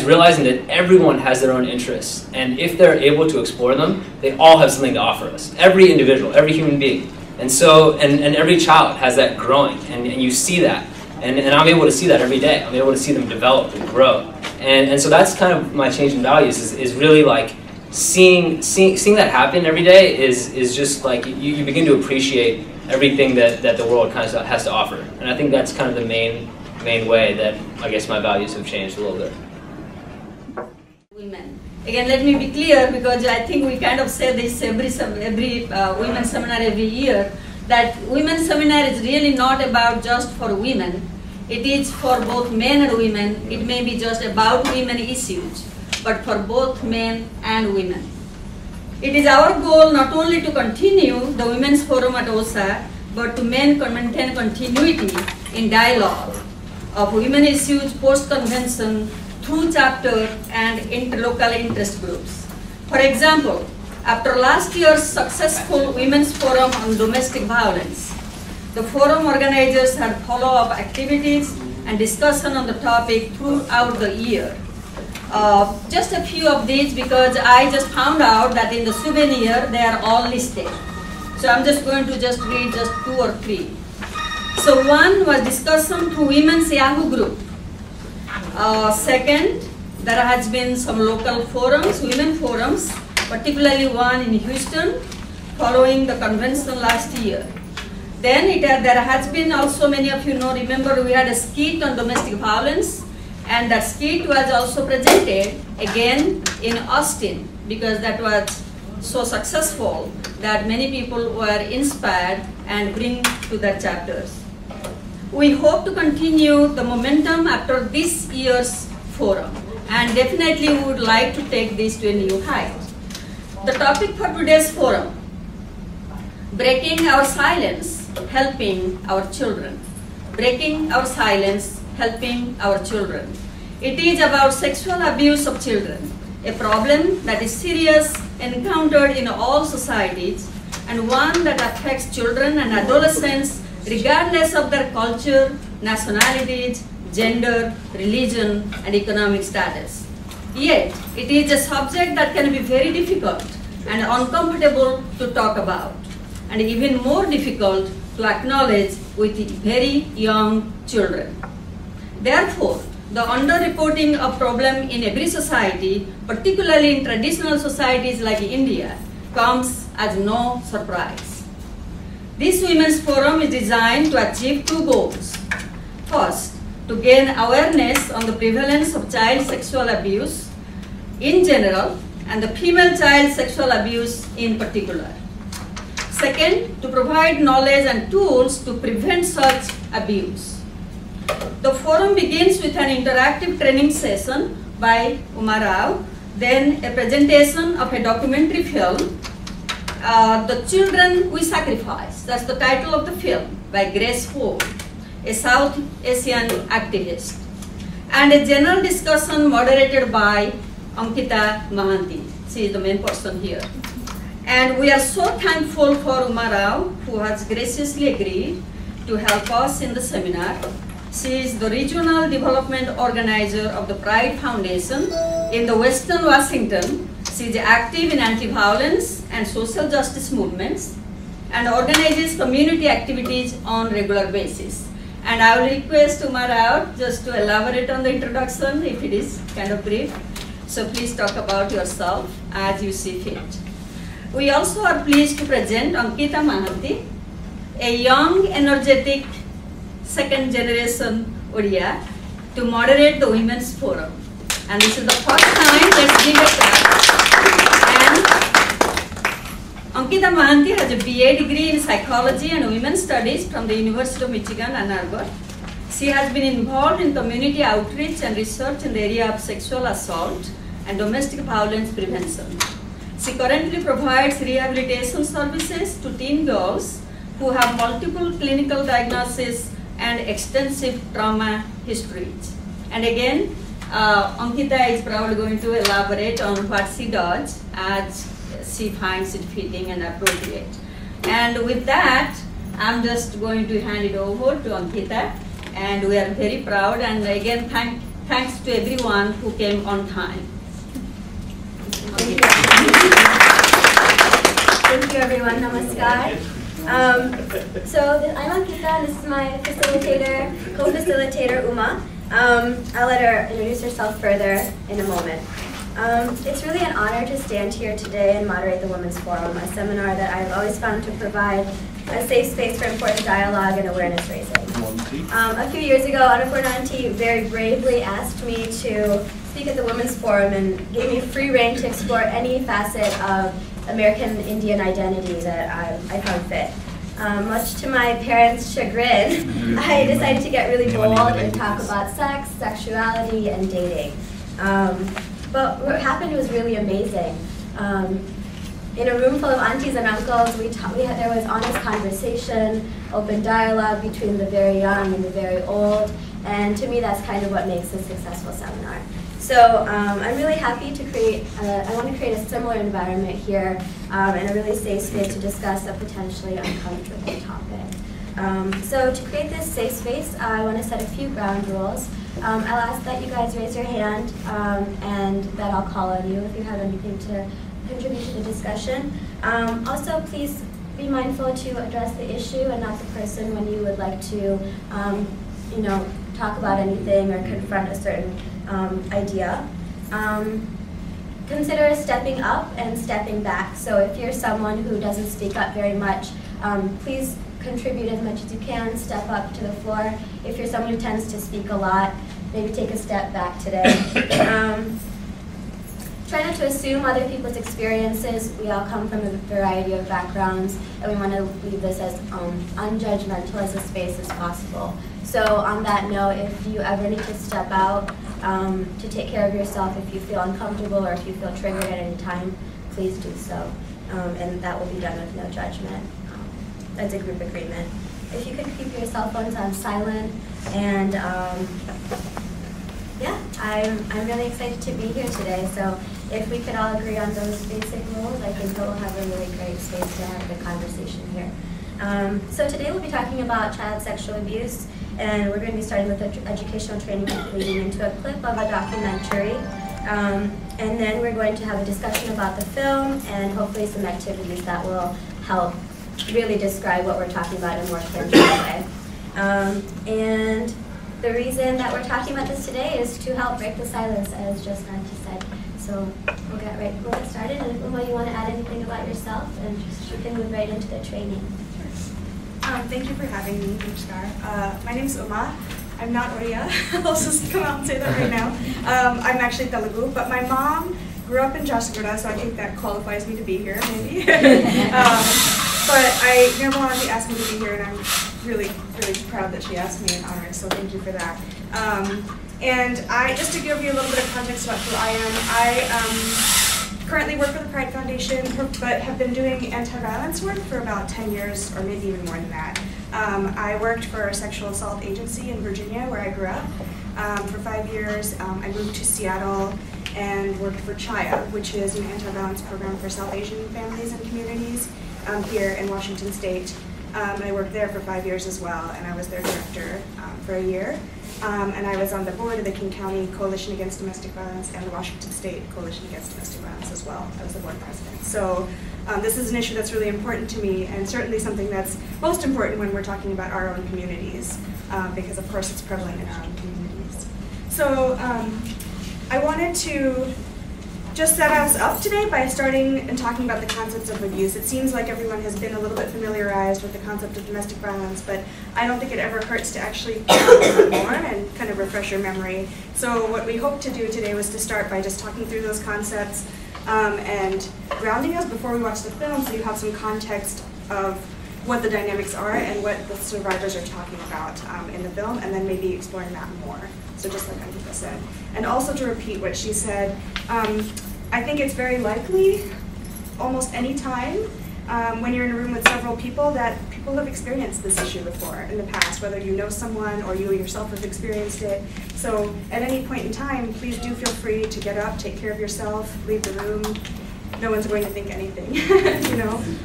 Speaker 3: realizing that everyone has their own interests, and if they're able to explore them, they all have something to offer us. Every individual, every human being, and so and every child has that growing, and you see that, and I'm able to see that every day. I'm able to see them develop and grow, and so that's kind of my change in values is really like seeing that happen every day is just like you begin to appreciate everything that the world kind of has to offer. And I think that's kind of the main way that I guess my values have changed a little bit.
Speaker 10: Women. Again, let me be clear, because I think we kind of say this every women's seminar every year, that women's seminar is really not about just for women. It is for both men and women. It may be just about women issues, but for both men and women. It is our goal not only to continue the Women's Forum at OSA, but to maintain continuity in dialogue of women issues post-convention through chapter and interlocal interest groups. For example, after last year's successful Women's Forum on Domestic Violence, the forum organizers had follow-up activities and discussion on the topic throughout the year. Just a few of these because I just found out that in the souvenir they are all listed. So I'm just going to just read just 2 or 3. So one was discussion through Women's Yahoo group. Second, there has been some local forums, women forums, particularly one in Houston following the convention last year. Then there has been also, many of you know, remember we had a skit on domestic violence, and that skit was also presented again in Austin because that was so successful that many people were inspired and bring to their chapters. We hope to continue the momentum after this year's forum, and definitely we would like to take this to a new height. The topic for today's forum: breaking our silence, helping our children. Breaking our silence, helping our children. It is about sexual abuse of children, a problem that is serious, encountered in all societies, and one that affects children and adolescents regardless of their culture, nationalities, gender, religion, and economic status. Yet, it is a subject that can be very difficult and uncomfortable to talk about, and even more difficult to acknowledge with very young children. Therefore, the underreporting of problem in every society, particularly in traditional societies like India, comes as no surprise. This Women's Forum is designed to achieve 2 goals. First, to gain awareness on the prevalence of child sexual abuse in general and the female child sexual abuse in particular. Second, to provide knowledge and tools to prevent such abuse. The forum begins with an interactive training session by Uma Rao, then a presentation of a documentary film, The Children We Sacrifice, that's the title of the film, by Grace Ford, a South Asian activist, and a general discussion moderated by Ankita Mahanti. She is the main person here. And we are so thankful for Uma Rao, who has graciously agreed to help us in the seminar. She is the regional development organizer of the Pride Foundation in the Western Washington. She is active in anti-violence and social justice movements and organizes community activities on regular basis. And I will request Uma Rao just to elaborate on the introduction if it is kind of brief. So please talk about yourself as you see fit. We also are pleased to present Ankita Mahanti, a young, energetic, second-generation Odia, to moderate the Women's Forum. And this is the first time, let's give a clap. And Ankita Mahanti has a BA degree in Psychology and Women's Studies from the University of Michigan, Ann Arbor. She has been involved in community outreach and research in the area of sexual assault and domestic violence prevention. She currently provides rehabilitation services to teen girls who have multiple clinical diagnoses and extensive trauma histories. And again, Ankita is probably going to elaborate on what she does as she finds it fitting and appropriate. And with that, I'm just going to hand it over to Ankita, and we are very proud, and again, thanks to everyone who came on time.
Speaker 8: Thank you everyone, namaskar. So I'm Ankita, this is my facilitator, co-facilitator Uma. I'll let her introduce herself further in a moment. It's really an honor to stand here today and moderate the Women's Forum, a seminar that I've always found to provide a safe space for important dialogue and awareness raising. A few years ago, Annapurnanti very bravely asked me to speak at the Women's Forum and gave me free rein to explore any facet of American Indian identity that I found fit. Much to my parents' chagrin, I decided to get really bold and talk about sex, sexuality, and dating. But what happened was really amazing. in a room full of aunties and uncles, there was honest conversation, open dialogue between the very young and the very old, and to me that's kind of what makes a successful seminar. So I'm really happy to create, I want to create a similar environment here and a really safe space to discuss a potentially uncomfortable topic. So to create this safe space, I want to set a few ground rules. I'll ask that you guys raise your hand and that I'll call on you if you have anything to contribute to the discussion. Also, please be mindful to address the issue and not the person when you would like to, talk about anything or confront a certain idea. Consider stepping up and stepping back. So if you're someone who doesn't speak up very much, please contribute as much as you can, step up to the floor. If you're someone who tends to speak a lot, maybe take a step back today. Try not to assume other people's experiences. We all come from a variety of backgrounds, and we want to leave this as unjudgmental as a space as possible. So on that note, if you ever need to step out to take care of yourself, if you feel uncomfortable or if you feel triggered at any time, please do so. And that will be done with no judgment. That's a group agreement. If you could keep your cell phones on silent, and yeah, I'm really excited to be here today. So if we could all agree on those basic rules, I think we'll have a really great space to have the conversation here. So today we'll be talking about child sexual abuse, and we're going to be starting with the educational training leading into a clip of a documentary. And then we're going to have a discussion about the film and hopefully some activities that will help really describe what we're talking about in a more tangible way. And the reason that we're talking about this today is to help break the silence, as just Nancy said. So we'll get started, and if Uma, you want to add anything about yourself, and you can move right into the training.
Speaker 11: Thank you for having me, Namaskar. My name is Uma. I'm not Oriya. I'll just come out and say that right now. I'm actually Telugu, but my mom grew up in Jharsuguda, so I think that qualifies me to be here, maybe. But Nirmala Auntie asked me to be here, and I'm really, really proud that she asked me and honored, so thank you for that. And just to give you a little bit of context about who I am, I currently work for the Pride Foundation, but have been doing anti-violence work for about 10 years, or maybe even more than that. I worked for a sexual assault agency in Virginia, where I grew up, for 5 years. I moved to Seattle and worked for CHAYA, which is an anti-violence program for South Asian families and communities here in Washington State. And I worked there for 5 years as well, and I was their director for a year. And I was on the board of the King County Coalition Against Domestic Violence and the Washington State Coalition Against Domestic Violence as well. I was the board president. So this is an issue that's really important to me, and certainly something that's most important when we're talking about our own communities, because of course it's prevalent in our own communities. So I wanted to just set us up today by starting and talking about the concepts of abuse. It seems like everyone has been a little bit familiarized with the concept of domestic violence, but I don't think it ever hurts to actually more and kind of refresh your memory. So what we hope to do today was to start by just talking through those concepts and grounding us before we watch the film, so you have some context of what the dynamics are and what the survivors are talking about in the film, and then maybe exploring that more. So just like Ankita said. And also to repeat what she said, I think it's very likely, almost any time, when you're in a room with several people, that people have experienced this issue before in the past, whether you know someone or you yourself have experienced it. So at any point in time, please do feel free to get up, take care of yourself, leave the room. No one's going to think anything,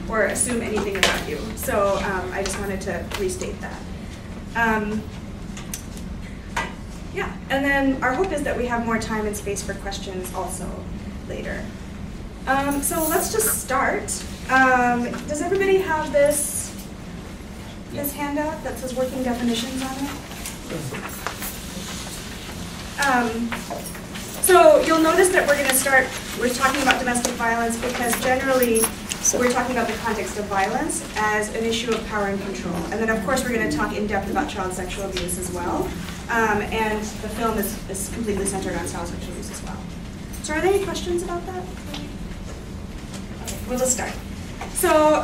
Speaker 11: or assume anything about you. So I just wanted to restate that. Yeah, and then our hope is that we have more time and space for questions also later. So let's just start. Does everybody have this handout that says working definitions on it? So you'll notice that we're going to start, we're talking about domestic violence because generally we're talking about the context of violence as an issue of power and control. And then of course we're going to talk in depth about child sexual abuse as well. And the film is completely centered on child sexual abuse as well. So are there any questions about that? Okay, we'll just start. So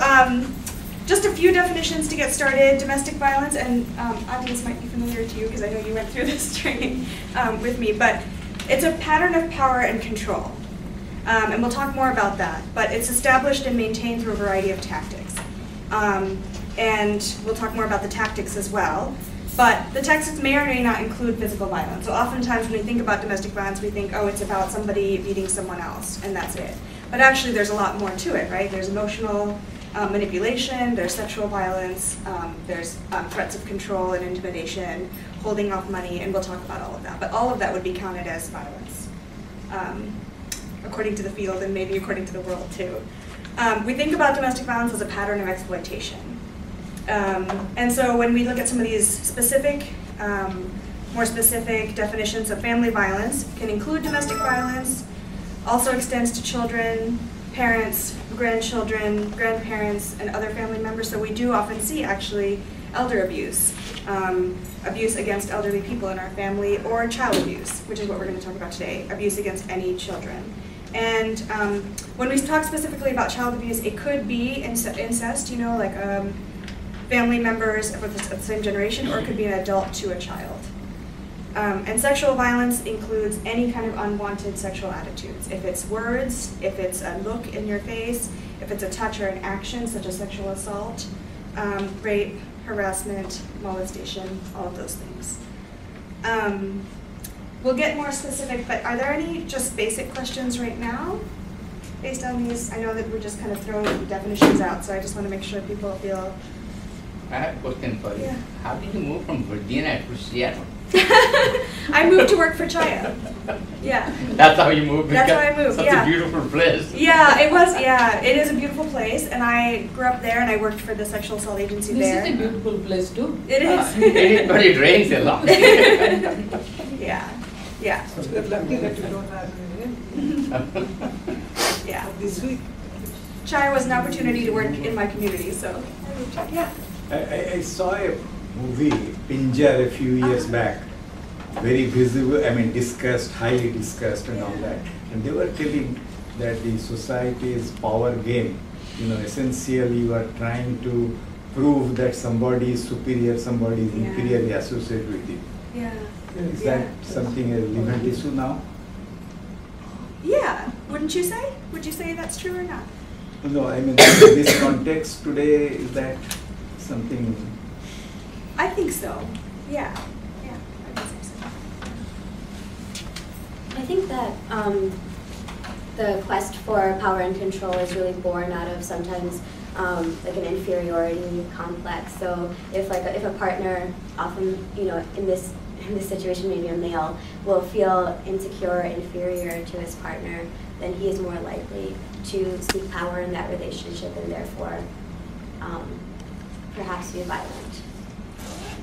Speaker 11: just a few definitions to get started. Domestic violence, and Adi, this might be familiar to you because I know you went through this training with me, but it's a pattern of power and control. And we'll talk more about that. But it's established and maintained through a variety of tactics. And we'll talk more about the tactics as well. But the tactics may or may not include physical violence. So oftentimes when we think about domestic violence, we think, oh, it's about somebody beating someone else, and that's it. But actually there's a lot more to it, right? There's emotional manipulation, there's sexual violence, there's threats of control and intimidation, holding off money, and we'll talk about all of that. But all of that would be counted as violence, according to the field and maybe according to the world too. We think about domestic violence as a pattern of exploitation. And so when we look at some of these specific, more specific definitions of family violence, it can include domestic violence, also extends to children, parents, grandchildren, grandparents, and other family members. So we do often see actually elder abuse, abuse against elderly people in our family, or child abuse, which is what we're going to talk about today, abuse against any children. And when we talk specifically about child abuse, it could be incest, you know, like family members of the same generation, or it could be an adult to a child. And sexual violence includes any kind of unwanted sexual attitudes. If it's words, if it's a look in your face, if it's a touch or an action, such as sexual assault, rape, harassment, molestation, all of those things. We'll get more specific, but are there any just basic questions right now based on these? I know that we're just kind of throwing definitions out, so I just want to make sure people feel.
Speaker 12: I have a question for you.
Speaker 11: Yeah.
Speaker 12: How did you move from Virginia to Seattle?
Speaker 11: I moved to work for Chaya. Yeah.
Speaker 12: That's how you moved?
Speaker 11: That's how I moved,
Speaker 12: such
Speaker 11: yeah.
Speaker 12: a beautiful place.
Speaker 11: Yeah, it was, yeah. It is a beautiful place, and I grew up there, and I worked for the sexual assault agency there.
Speaker 13: This is a beautiful place too.
Speaker 11: It is.
Speaker 12: But it rains a lot.
Speaker 11: Yeah, yeah.
Speaker 13: So we're lucky that you don't have rain.
Speaker 11: Yeah.
Speaker 13: This week.
Speaker 11: Chaya was an opportunity to work in my community, so I moved here. Yeah.
Speaker 14: I saw a movie, Pinjar, a few years back. Very visible, I mean, discussed, highly discussed and all that. And they were telling that the society's power game, you know, essentially you are trying to prove that somebody is superior, somebody is inferior, you associate with it.
Speaker 11: Yeah.
Speaker 14: Is that something a relevant issue now?
Speaker 11: Yeah. Wouldn't you say? Would you say that's true or not?
Speaker 14: No, I mean, in this context today, is that something?
Speaker 11: I think so. Yeah. Yeah, I would say so.
Speaker 8: I think that the quest for power and control is really born out of sometimes like an inferiority complex. So if if a partner, often in this situation, maybe a male, will feel insecure, inferior to his partner, then he is more likely to seek power in that relationship and therefore perhaps be violent.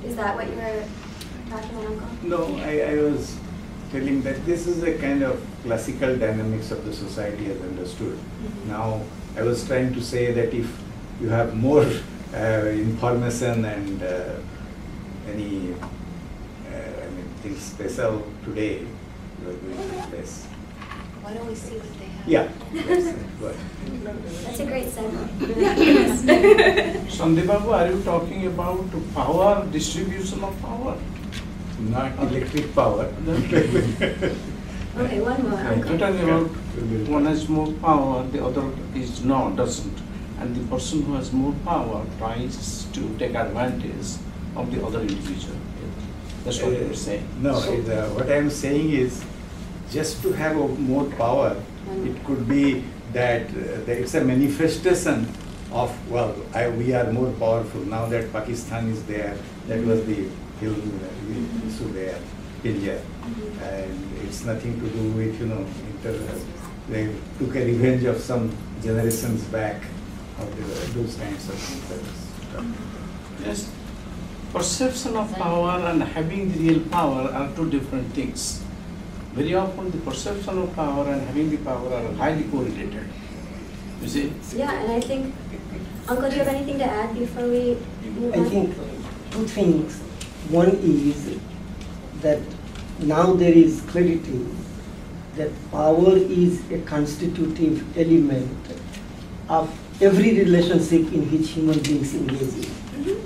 Speaker 8: Is that what you were talking about, Uncle?
Speaker 14: No, I was telling that this is a kind of classical dynamics of the society as understood. Mm-hmm. Now, I was trying to say that if you have more information and any things special today, you are going to less.
Speaker 8: Why don't we see what they have?
Speaker 14: Yeah.
Speaker 8: That's a great segue.
Speaker 13: Sandeep Babu, are you talking about power, distribution of power?
Speaker 14: Not electric power.
Speaker 8: Okay, one more.
Speaker 13: I'm talking about one has more power, the other is not, doesn't. And the person who has more power tries to take advantage of the other individual. That's what you're saying.
Speaker 14: No, what I'm saying is, just to have more power, it could be that it's a manifestation of, well, we are more powerful now that Pakistan is there. That was the issue there, India. And it's nothing to do with, they took a revenge of some generations back of those kinds of things.
Speaker 13: Yes. Perception of power and having the real power are two different things. Very often the perception of power and having the power are highly correlated. You see?
Speaker 8: Yeah, and I think, Uncle, do you have anything to add before we move on?
Speaker 15: I think two things. One is that now there is clarity that power is a constitutive element of every relationship in which human beings engage in.